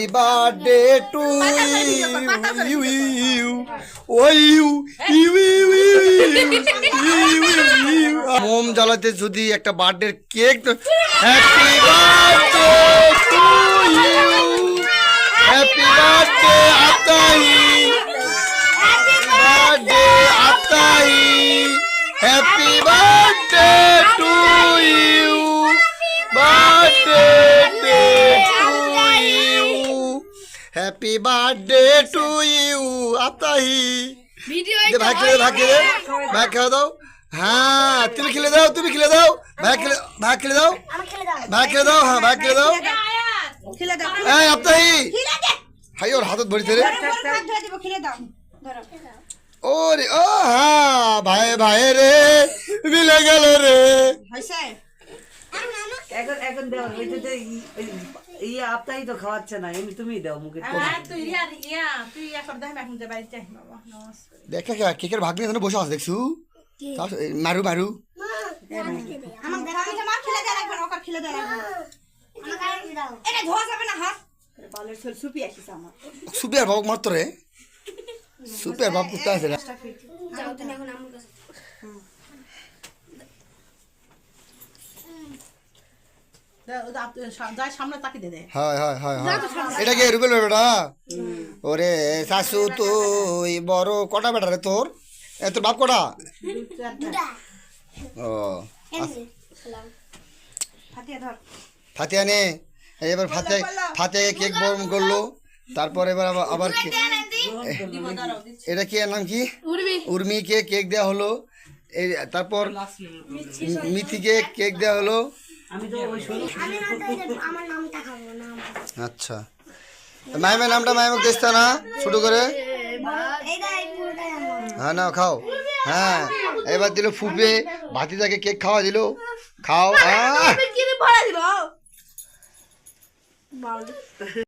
birthday to you you ও you you you you মোম জ্বালাতে যদি একটা birthday cake happy birthday to you happy birthday Atai birthday Atai happy birthday to you birthday happy birthday to you Atai ভাই খেলে দাও হ্যাঁ তুমি খেলে দাও ভাই খেলে দাও হ্যাঁ ভাই খেলে দাও এই আতাই হাই ওর হাতত ভরিতে রে ওরে ও হ্যাঁ ভাই রে মিলে গেল রে এখন দাও আপতাই তো খাওয়াচ্ছে না এমনি তুমি দাও মুখে দেখা কেকের ভাগ নিয়ে বসে আছে দেখছু মারু সুপিয়ার বাবু মারত রে সুপিয়ার বাবু কোথায় আছে এটা কি রুবেল বেটা ওরে শাশু তুই বড় কটা বেটা রে তোর তোর বাপ কটা ও ফাতিয়া নে এবার ফাতিয়া কেক বরণ করলো তারপর এবার আবার এটা কি নাম কি উর্মিকে কেক দেওয়া হলো এই তারপর মিথিকে কেক দেওয়া হলো আচ্ছা মাইমের নামটা মাইমক দেখতে না ছোট করে হ্যাঁ না খাও হ্যাঁ এবার দিল ফুপে ভাতিজাকে কেক খাওয়া দিল খাও